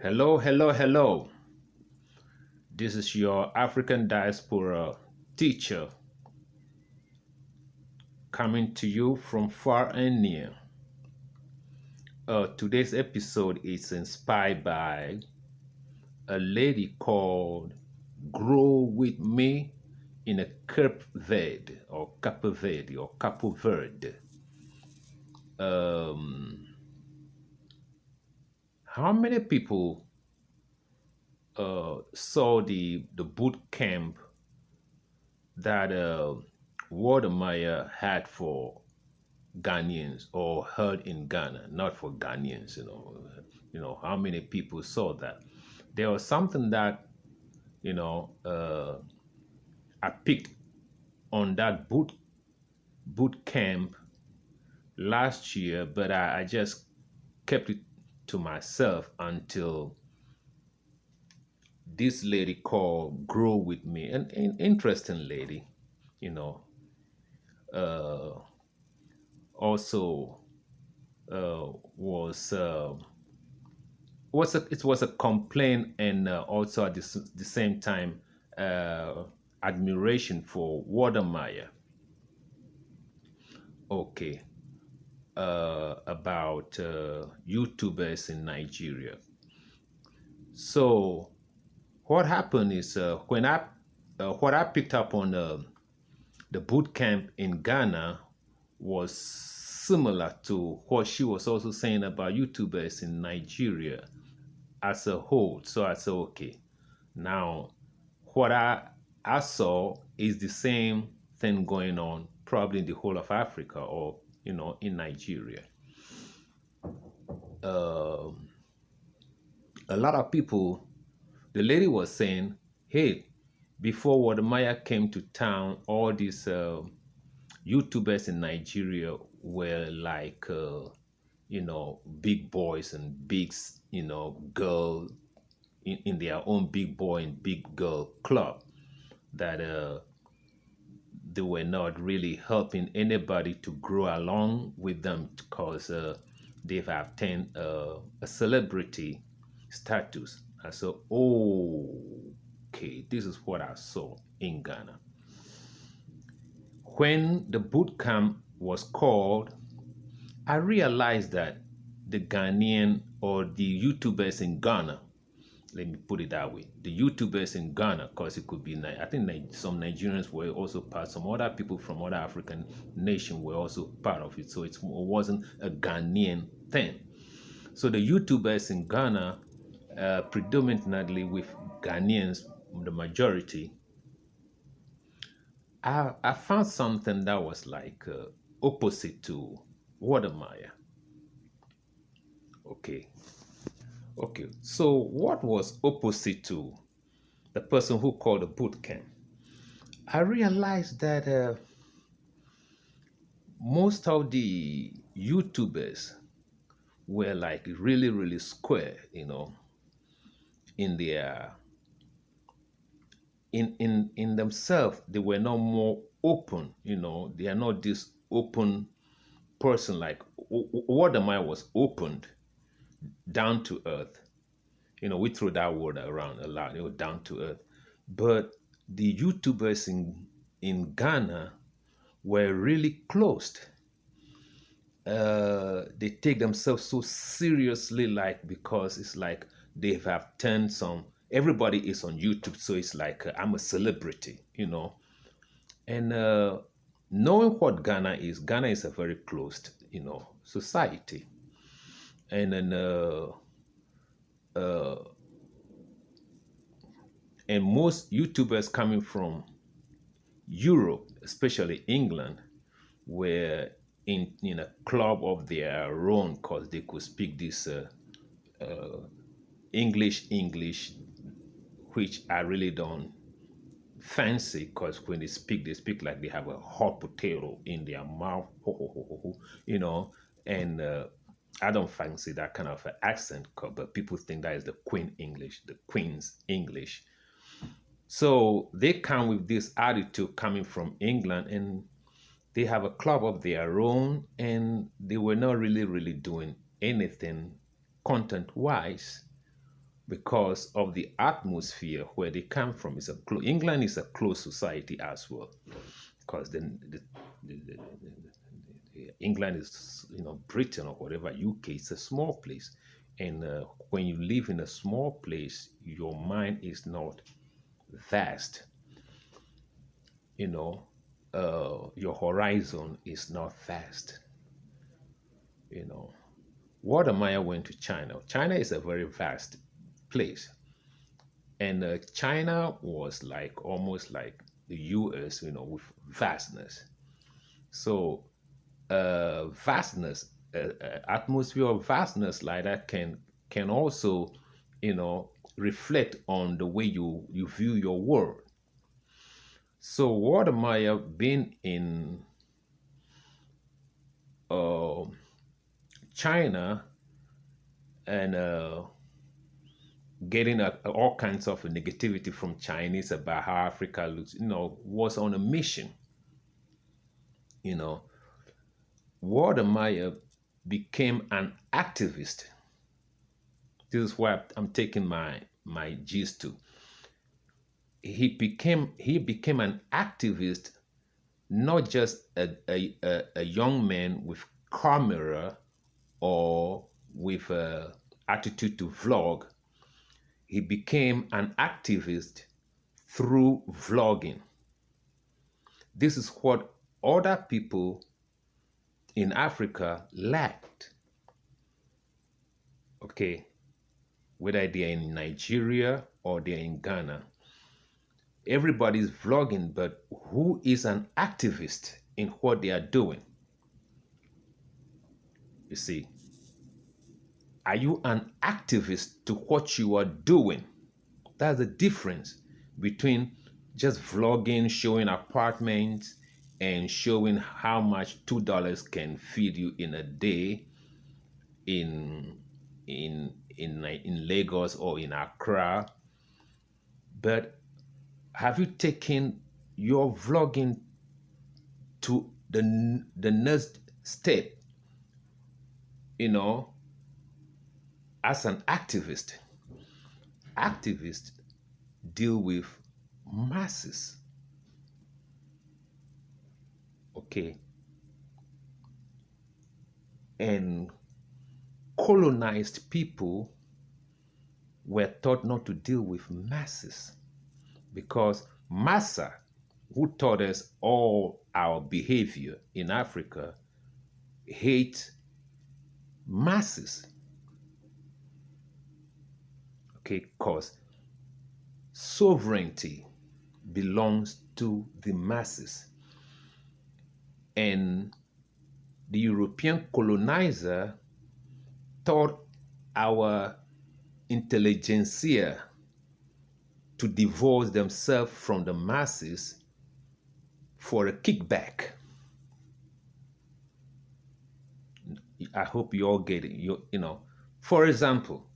Hello, hello, hello. This is your African diaspora teacher coming to you from far and near. Today's episode is inspired by a lady called Grow With Me in a Cape Verde. Um, how many people saw the boot camp that Wode had for Ghanaians or held in Ghana, not for Ghanaians, how many people saw that? There was something that, I picked on that boot camp last year, but I just kept it to myself until this lady called Grow With Me, an interesting lady, you know, uh, also was it was a complaint and also at the same time uh, admiration for Watermeyer. Okay, about YouTubers in Nigeria. So what happened is when I what I picked up on the boot camp in Ghana was similar to what she was also saying about YouTubers in Nigeria as a whole. So I said, okay, now what I saw is the same thing going on probably in the whole of Africa or in Nigeria. Um, a lot of people, the lady was saying, hey, before Wadamaya came to town, all these YouTubers in Nigeria were like, big boys and big, girl in their own big boy and big girl club that they were not really helping anybody to grow along with them because they've obtained a celebrity status. I said, oh, okay, this is what I saw in Ghana. When the boot camp was called, I realized that the Ghanaian or the YouTubers in Ghana, let me put it that way, the YouTubers in Ghana, because it could be, I think some Nigerians were also part, some other people from other African nations were also part of it. So it wasn't a Ghanaian thing. So the YouTubers in Ghana, predominantly with Ghanaians, the majority, I found something that was like opposite to Watermeyer. Okay. Okay. So what was opposite to the person who called the boot camp? I realized that most of the YouTubers were like really, really square, in their in themselves. They were not more open, They are not this open person like Wardamai was opened, down to earth. We throw that word around a lot. Down to earth, but the YouTubers in Ghana were really closed. They take themselves so seriously, like because it's like they have turned some. Everybody is on YouTube, so it's like I'm a celebrity, And knowing what Ghana is a very closed, society, and then uh, and most YouTubers coming from Europe, especially England, were in a club of their own because they could speak this uh, English, which I really don't fancy because when they speak like they have a hot potato in their mouth, and I don't fancy that kind of accent, but people think that is the Queen's English. So they come with this attitude coming from England, and they have a club of their own, and they were not really, really doing anything content wise because of the atmosphere where they come from. England is a closed society as well, because England is, Britain or whatever, UK, it's a small place. And when you live in a small place, your mind is not vast, you know, your horizon is not vast, you know. Wode went to China. China is a very vast place. And China was like almost like the US, with vastness. So vastness, atmosphere of vastness like that can also, reflect on the way you view your world. So Watermeyer being in uh, China and getting all kinds of negativity from Chinese about how Africa looks, was on a mission. You know, Watermeyer became an activist. This is where I'm taking my gist to. He became an activist, not just a young man with camera or with a attitude to vlog. He became an activist through vlogging. This is what other people in Africa lacked. Okay, whether they're in Nigeria or they're in Ghana, everybody's vlogging, but who is an activist in what they are doing? You see, are you an activist to what you are doing? That's the difference between just vlogging, showing apartments, and showing how much $2 can feed you in a day in in Lagos or in Accra. But have you taken your vlogging to the next step, you know, as an activist? Activists deal with masses, okay? And colonized people were taught not to deal with masses because Massa, who taught us all our behavior in Africa, hate masses, okay? Because sovereignty belongs to the masses. And the European colonizer taught our intelligentsia to divorce themselves from the masses for a kickback. I hope you all get it. For example,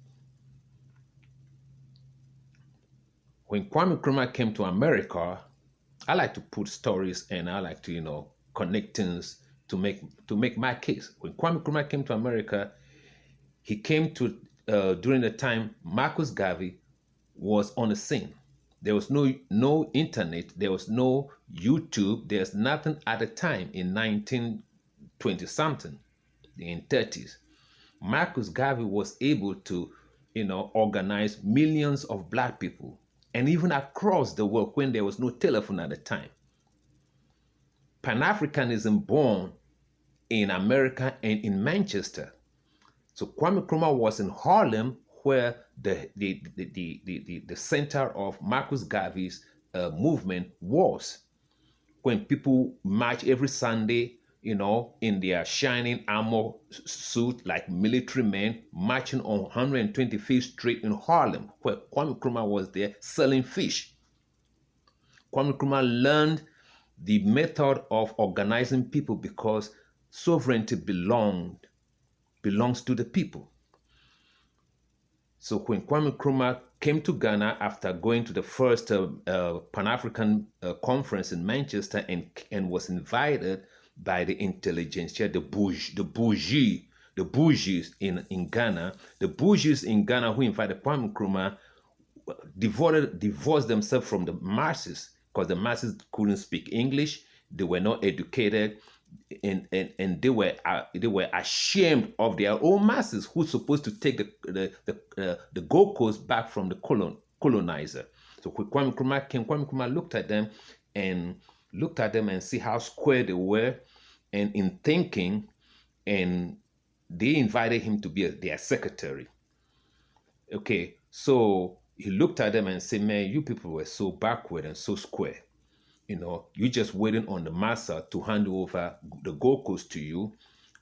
when Kwame Nkrumah came to America, I like to put stories and I like to, connect things to make my case. When Kwame Nkrumah came to America, he came to during the time Marcus Garvey was on the scene. There was no internet, there was no YouTube, there's nothing at the time in 1920 something, in 30s. Marcus Garvey was able to, organize millions of black people, and even across the world when there was no telephone at the time. Pan-Africanism born in America and in Manchester. So Kwame Nkrumah was in Harlem, where the center of Marcus Garvey's movement was. When people march every Sunday, in their shining armor suit like military men, marching on 125th Street in Harlem, where Kwame Nkrumah was there selling fish. Kwame Nkrumah learned the method of organizing people because sovereignty belongs to the people. So when Kwame Nkrumah came to Ghana after going to the first Pan-African conference in Manchester and was invited by the intelligentsia, the the bourgeois in Ghana, the bourgeois in Ghana who invited Kwame Nkrumah divorced themselves from the masses because the masses couldn't speak English. They were not educated, and they were ashamed of their own masses who's supposed to take the Gold Coast back from the colonizer. So when Kwame Nkrumah came, Kwame Nkrumah looked at them and see how square they were, and in thinking, and they invited him to be their secretary. Okay, so he looked at them and said, "Man, you people were so backward and so square. You just waiting on the master to hand over the Gold Coast to you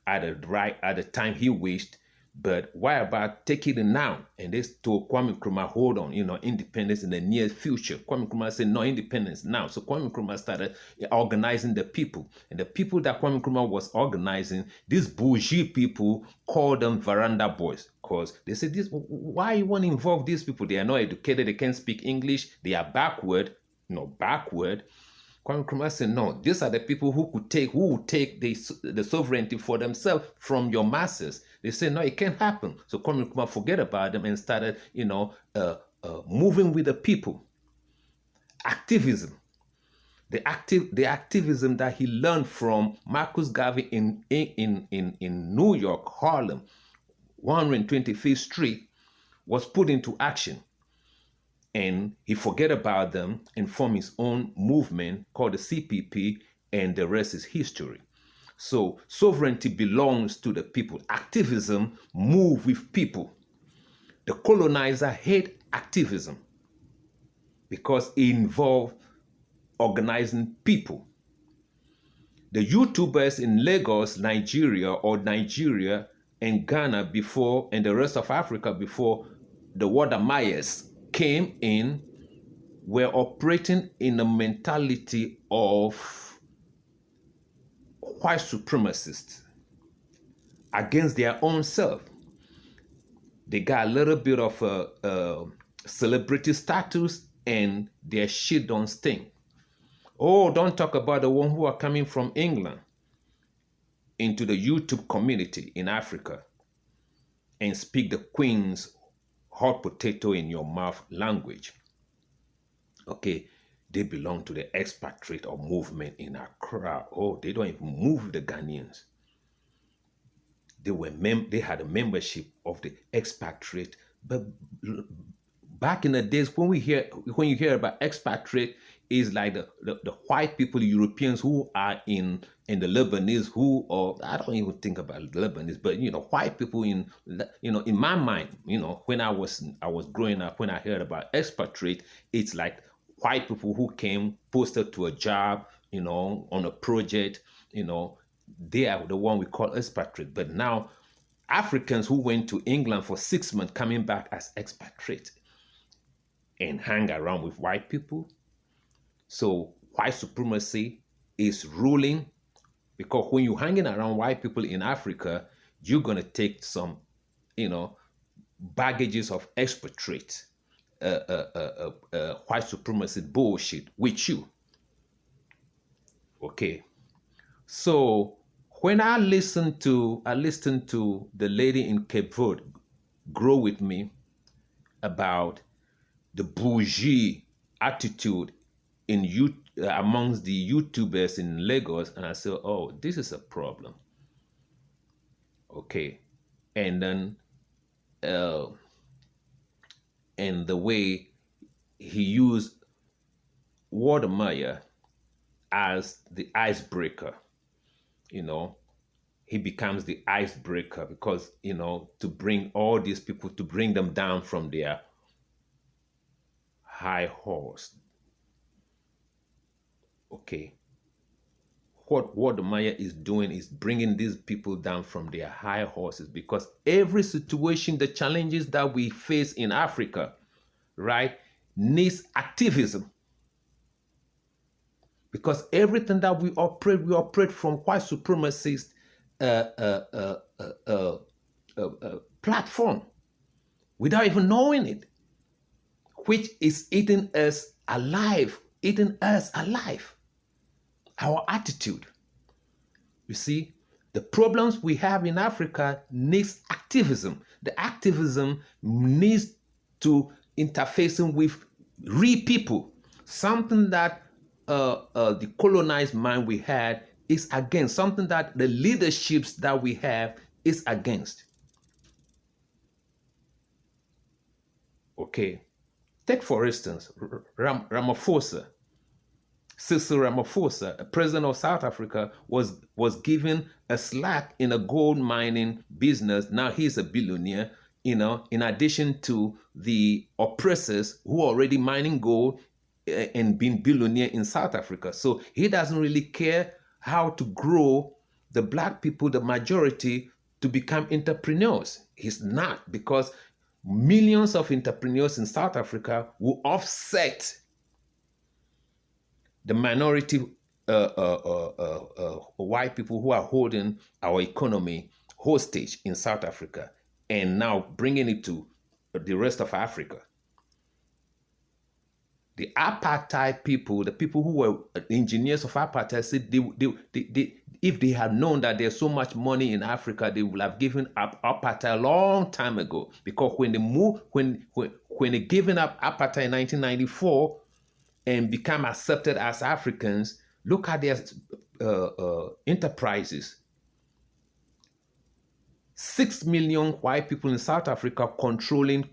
at the time he wished. But why about taking it now?" And they told Kwame Nkrumah, "Hold on, independence in the near future." Kwame Nkrumah said, "No, independence now." So Kwame Nkrumah started organizing the people. And the people that Kwame Nkrumah was organizing, these bourgeois people, called them veranda boys. Because they said, why you want to involve these people? They are not educated, they can't speak English, they are backward. Kwame Nkrumah said, "No, these are the people who would take the sovereignty for themselves from your masses." They said, "No, it can't happen." So Kwame Nkrumah forget about them and started, moving with the people. Activism. The activism that he learned from Marcus Garvey in New York, Harlem, 125th Street, was put into action. And he forget about them and form his own movement called the CPP, and the rest is history. So sovereignty belongs to the people. Activism move with people. The colonizer hate activism because it involved organizing people. The YouTubers in Lagos, Nigeria, or Nigeria and Ghana before, and the rest of Africa before the Wode Mayas came in, were operating in a mentality of white supremacists against their own self. They got a little bit of celebrity status, and their shit don't stink. Oh, don't talk about the ones who are coming from England into the YouTube community in Africa and speak the Queen's hot potato in your mouth language. Okay, they belong to the expatriate or movement in Accra. Oh, they don't even move with the Ghanaians. They had a membership of the expatriate. But back in the days when you hear about expatriate, is like the white people, the Europeans who are in the Lebanese, I don't even think about the Lebanese, but white people in my mind, when I was growing up, when I heard about expatriate, it's like white people who came, posted to a job, on a project, they are the one we call expatriate. But now Africans who went to England for 6 months coming back as expatriate and hang around with white people. So white supremacy is ruling, because when you're hanging around white people in Africa, you're going to take some, baggages of expatriate, white supremacy bullshit with you. Okay. So when I listened to the lady in Cape Verde, Grow With Me, about the bourgeois attitude amongst the YouTubers in Lagos, and I said, "Oh, this is a problem." Okay, and then and the way he used Wode Maya as the icebreaker, he becomes the icebreaker because to bring all these people, to bring them down from their high horse. Okay, what the Maya is doing is bringing these people down from their high horses, because every situation, the challenges that we face in Africa, right, needs activism. Because everything that we operate from white supremacist platform without even knowing it, which is eating us alive. Our attitude. You see, The problems we have in Africa needs activism. The activism needs to interfacing with real people. Something that the colonized mind we had is against. Something that the leaderships that we have is against. Okay. Take for instance, Ramaphosa. Cyril Ramaphosa, a president of South Africa, was given a slack in a gold mining business. Now he's a billionaire, in addition to the oppressors who are already mining gold and being billionaire in South Africa. So he doesn't really care how to grow the black people, the majority, to become entrepreneurs. He's not, because millions of entrepreneurs in South Africa will offset the minority white people who are holding our economy hostage in South Africa and now bringing it to the rest of Africa. The apartheid people, the people who were engineers of apartheid, said if they had known that there's so much money in Africa, they would have given up apartheid a long time ago. Because when they given up apartheid in 1994, and become accepted as Africans, look at their enterprises. 6 million white people in South Africa controlling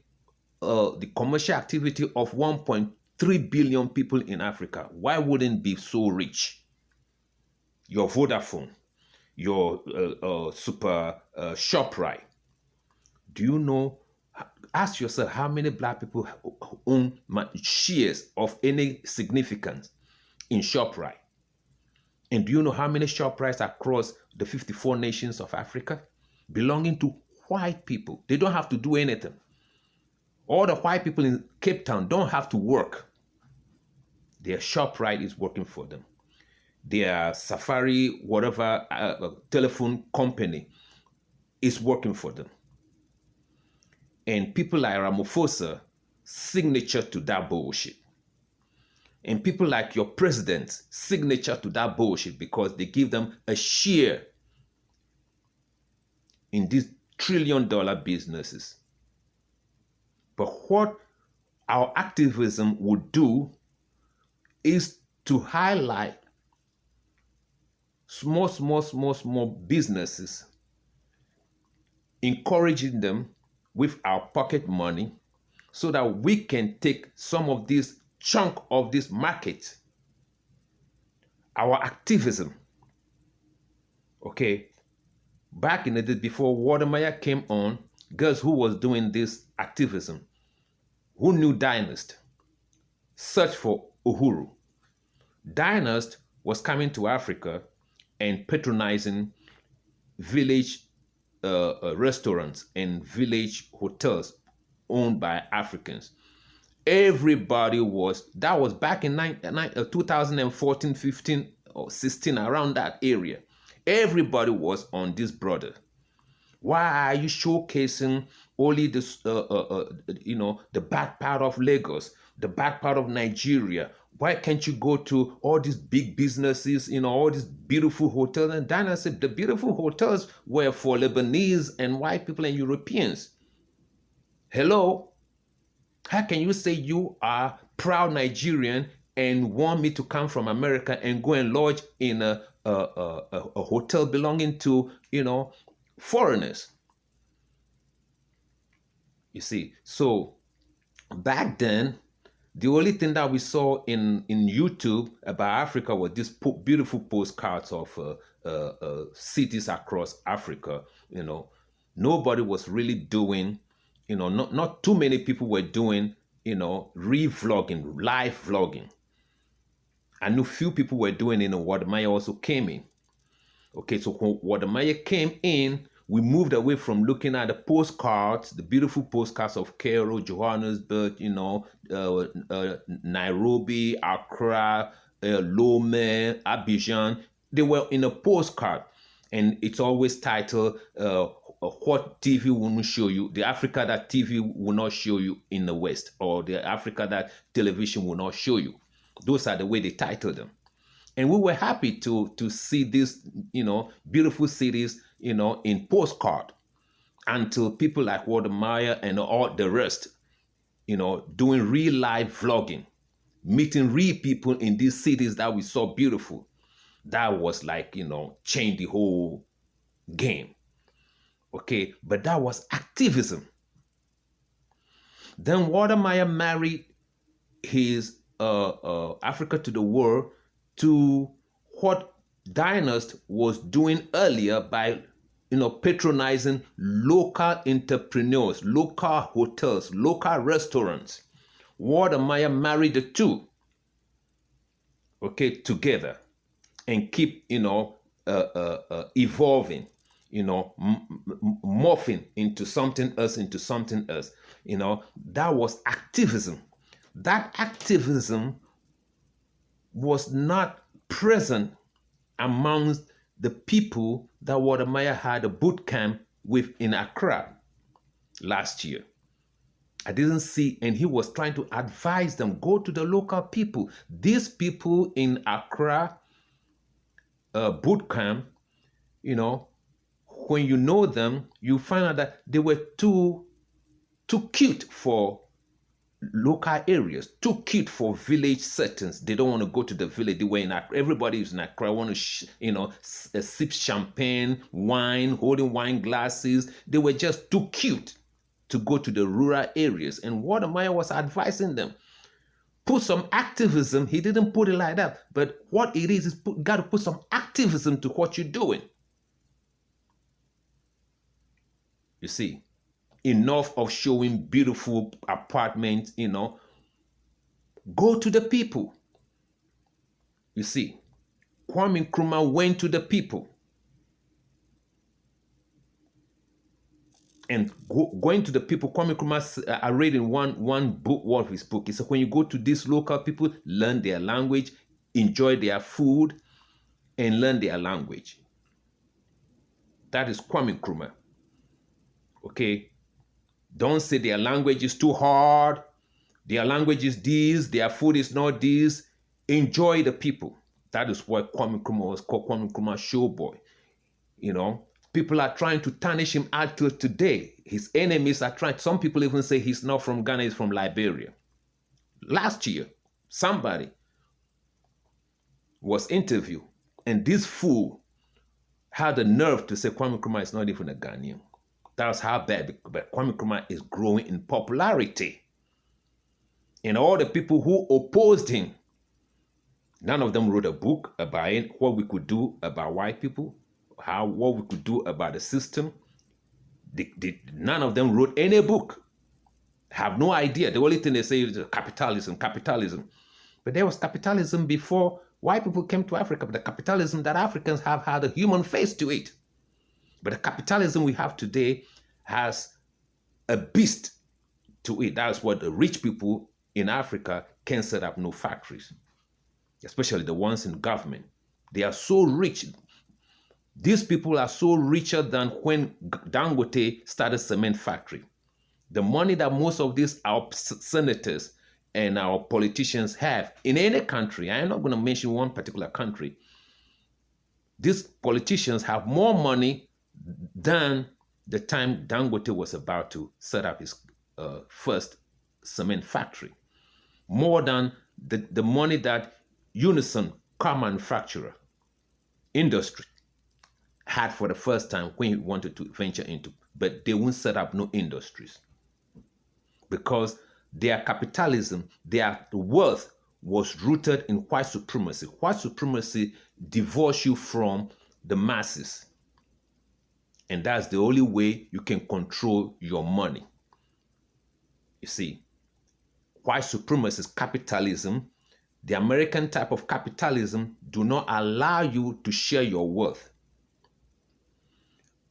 the commercial activity of 1.3 billion people in Africa. Why wouldn't be so rich? Your Vodafone, your Super ShopRite. Do you know? Ask yourself how many black people own shares of any significance in ShopRite. And do you know how many ShopRites across the 54 nations of Africa belonging to white people? They don't have to do anything. All the white people in Cape Town don't have to work. Their ShopRite is working for them. Their Safari, whatever telephone company is working for them. And people like Ramaphosa signature to that bullshit. And people like your president signature to that bullshit because they give them a share in these trillion-dollar businesses. But what our activism would do is to highlight small businesses, encouraging them with our pocket money so that we can take some of this chunk of this market. Our activism. Okay. Back in the day before Wode came on, guess who was doing this activism? Who knew Dynast? Search for Uhuru. Dynast was coming to Africa and patronizing village restaurants and village hotels owned by Africans. Everybody that was back in 2014, 15, or 16, around that area. Everybody was on this brother. Why are you showcasing only this, the bad part of Lagos, the bad part of Nigeria? Why can't you go to all these big businesses, all these beautiful hotels? And Dana said the beautiful hotels were for Lebanese and white people and Europeans. Hello? How can you say you are proud Nigerian and want me to come from America and go and lodge in a hotel belonging to, foreigners? You see, so back then, the only thing that we saw in YouTube about Africa was these beautiful postcards of cities across Africa. Nobody was really doing, not too many people were doing, re-vlogging, live vlogging. I knew few people were doing it, Wode also came in. Okay, so when Wode came in, we moved away from looking at the postcards, the beautiful postcards of Cairo, Johannesburg, Nairobi, Accra, Lome, Abidjan. They were in a postcard, and it's always titled, what TV will not show you, the Africa that TV will not show you in the West, or the Africa that television will not show you. Those are the way they title them. And we were happy to see these, beautiful cities, in postcard until people like Wode and all the rest, doing real life vlogging, meeting real people in these cities that we saw beautiful. That was like, changed the whole game. Okay, but that was activism. Then Wode married his Africa to the World to what Dynast was doing earlier by patronizing local entrepreneurs, local hotels, local restaurants. Wode married the two, okay, together, and keep evolving, morphing into something else, that was activism. That activism was not present amongst the people that Wode had a boot camp with in Accra last year. I didn't see, and he was trying to advise them, go to the local people. These people in Accra boot camp, when you know them, you find out that they were too cute for local areas, too cute for village settings. They don't want to go to the village. They were in Accra. Everybody is in Accra. Want to, sip champagne, wine, holding wine glasses. They were just too cute to go to the rural areas. And Wode was advising them, put some activism. He didn't put it like that, but what it is got to put some activism to what you're doing. You see, enough of showing beautiful apartments, go to the people. You see, Kwame Nkrumah went to the people. And going to the people, Kwame Nkrumah, I read in one book, one of his book, he said, when you go to these local people, learn their language, enjoy their food, and learn their language. That is Kwame Nkrumah. Okay? Don't say their language is too hard, their language is this, their food is not this. Enjoy the people. That is what Kwame Nkrumah was called, Kwame Nkrumah showboy. People are trying to tarnish him out till today. His enemies are trying. Some people even say he's not from Ghana, he's from Liberia. Last year, somebody was interviewed, and this fool had the nerve to say Kwame Nkrumah is not even a Ghanaian. That's how bad. But Kwame Nkrumah is growing in popularity. And all the people who opposed him, none of them wrote a book about it, what we could do about white people, what we could do about the system. None of them wrote any book. Have no idea. The only thing they say is capitalism. But there was capitalism before white people came to Africa. But the capitalism that Africans have had a human face to it. But the capitalism we have today has a beast to it. That's what the rich people in Africa can set up no factories, especially the ones in government. They are so rich. These people are so richer than when Dangote started cement factory. The money that most of these our senators and our politicians have in any country, I am not going to mention one particular country, these politicians have more money than the time Dangote was about to set up his first cement factory. More than the money that Unison, car manufacturer, industry, had for the first time when he wanted to venture into, but they won't set up no industries because their capitalism, their worth was rooted in white supremacy. White supremacy divorces you from the masses, and that's the only way you can control your money. You see, white supremacist capitalism, the American type of capitalism, do not allow you to share your wealth.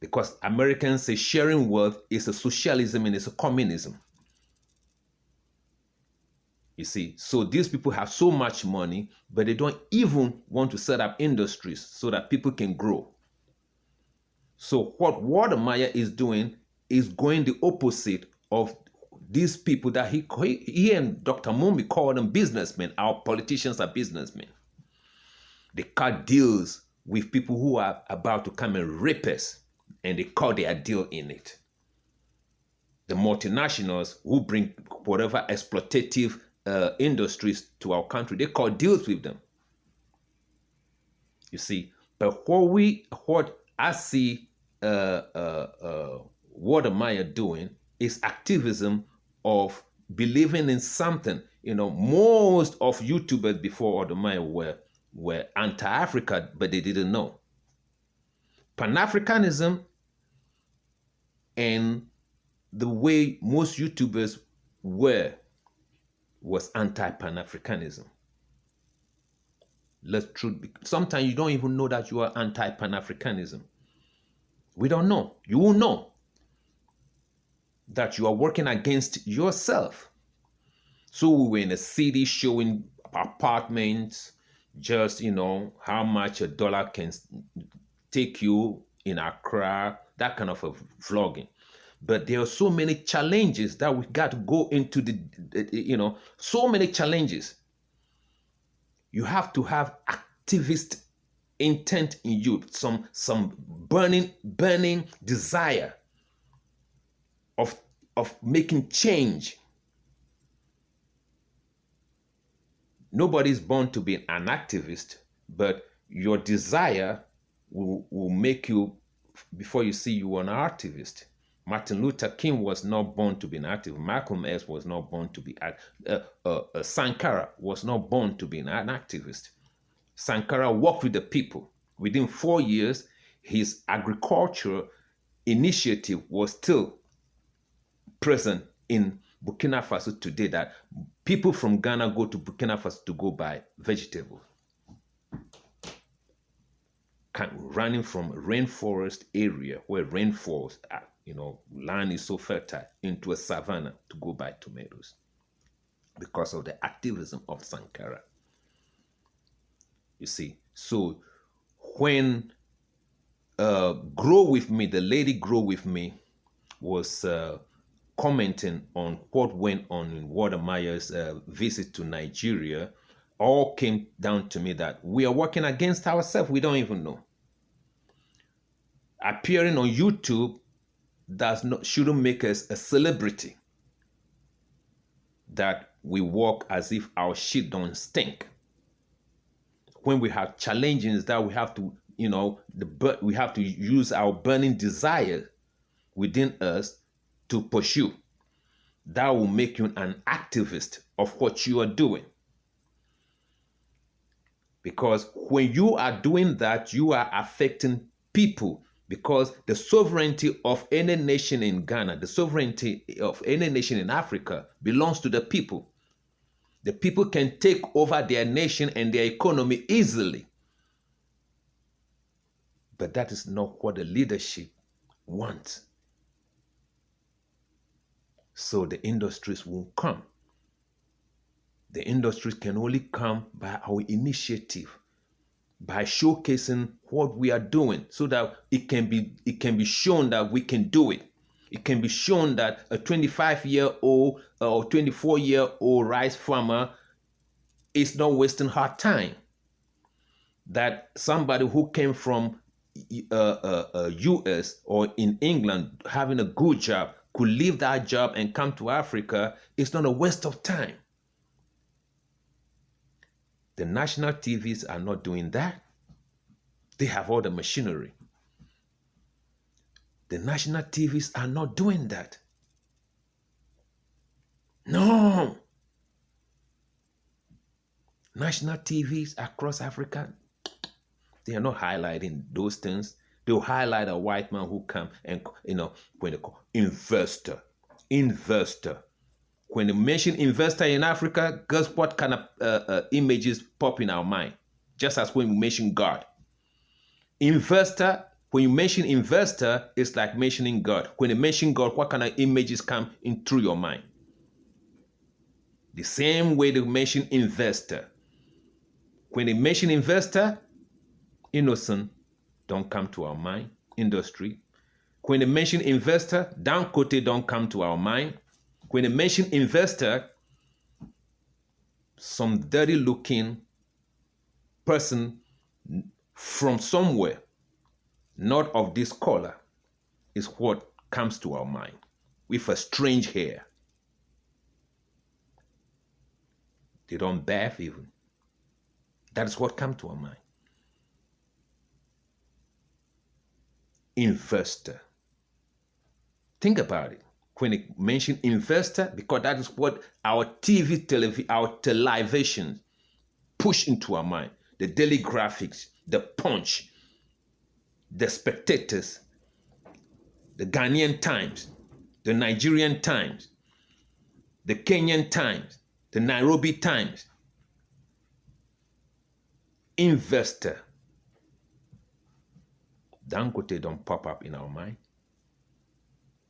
Because Americans say sharing wealth is a socialism and it's a communism. You see, so these people have so much money, but they don't even want to set up industries so that people can grow. So what Wode is doing is going the opposite of these people that he and Dr. Mumbi call them businessmen. Our politicians are businessmen. They cut deals with people who are about to come and rape us, and they cut their deal in it. The multinationals who bring whatever exploitative industries to our country, they cut deals with them. You see, but what I see Wode doing is activism of believing in something. Most of YouTubers before Wode were anti-Africa, but they didn't know. Pan-Africanism and the way most YouTubers was anti-Pan-Africanism. Sometimes you don't even know that you are anti-Pan-Africanism. We don't know. You will know that you are working against yourself. So we were in a city showing apartments, just, how much a dollar can take you in Accra, that kind of a vlogging. But there are so many challenges that we got to go into so many challenges. You have to have activist intent in you, some burning desire of making change. Nobody's born to be an activist, but your desire will make you, before you see you an activist. Martin Luther King was not born to be an activist. Malcolm X was not born to be Sankara was not born to be an activist. Sankara worked with the people. Within 4 years, his agriculture initiative was still present in Burkina Faso today, that people from Ghana go to Burkina Faso to go buy vegetables. Running from a rainforest area where rain falls, land is so fertile, into a savanna to go buy tomatoes because of the activism of Sankara. You see, so when Grow With Me, the lady Grow With Me was commenting on what went on in Wode visit to Nigeria, all came down to me that we are working against ourselves. We don't even know. Appearing on YouTube shouldn't make us a celebrity. That we walk as if our shit don't stink. When we have challenges that we have to, we have to use our burning desire within us to pursue. That will make you an activist of what you are doing. Because when you are doing that, you are affecting people. Because the sovereignty of any nation in Ghana, the sovereignty of any nation in Africa belongs to the people. The people can take over their nation and their economy easily. But that is not what the leadership wants. So the industries won't come. The industries can only come by our initiative, by showcasing what we are doing, so that it can be shown that we can do it. It can be shown that a 25-year-old or 24-year-old rice farmer is not wasting her time. That somebody who came from US or in England having a good job could leave that job and come to Africa. It's not a waste of time. The national TVs are not doing that. They have all the machinery. The national TVs are not doing that. No. National TVs across Africa, they are not highlighting those things. They'll highlight a white man who come and, when they call investor. When they mention investor in Africa, guess what kind of images pop in our mind? Just as when we mention God. Investor, when you mention investor, it's like mentioning God. When you mention God, what kind of images come in through your mind? The same way they mention investor. When they mention investor, innocent don't come to our mind. Industry. When they mention investor, Dangote don't come to our mind. When they mention investor, some dirty looking person from somewhere, not of this color, is what comes to our mind with a strange hair. They don't bath even. That is what comes to our mind. Investor. Think about it. When it mentioned investor, because that is what our our television push into our mind. The daily graphics, the punch, the spectators, the Ghanaian Times, the Nigerian Times, the Kenyan Times, the Nairobi Times. Investor. Dangote don't pop up in our mind.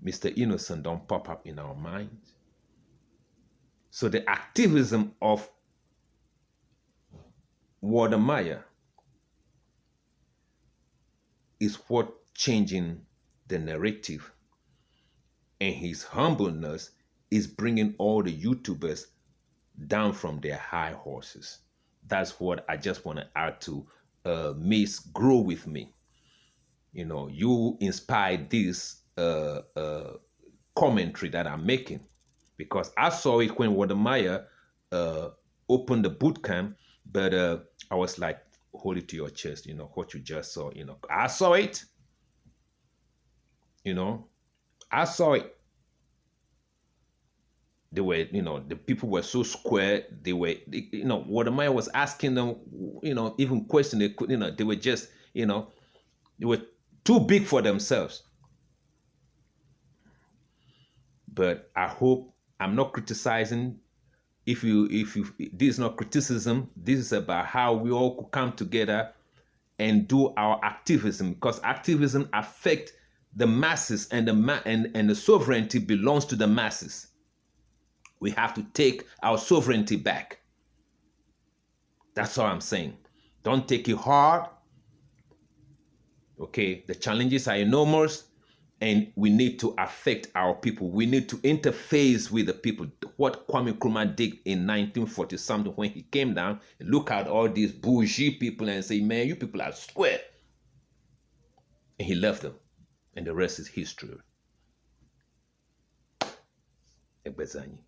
Mr. Innocent don't pop up in our minds. So the activism of Wode is what changing the narrative, and his humbleness is bringing all the YouTubers down from their high horses. That's what I just want to add to Miss Grow With Me. You know, you inspired this commentary that I'm making, because I saw it when Wode opened the boot camp, but I was like, hold it to your chest, what you just saw, I saw it, I saw it. They were, the people were so square. They were, Wode was asking them, even question they could, they were just, they were too big for themselves. But I hope I'm not criticizing. If you, this is not criticism. This is about how we all could come together and do our activism, because activism affects the masses, and the sovereignty belongs to the masses. We have to take our sovereignty back. That's all I'm saying. Don't take it hard. Okay, the challenges are enormous, and we need to affect our people. We need to interface with the people. What Kwame Nkrumah did in 1940 something when he came down, look at all these bougie people and say, man, you people are square. And he left them, and the rest is history. Egbezanyi.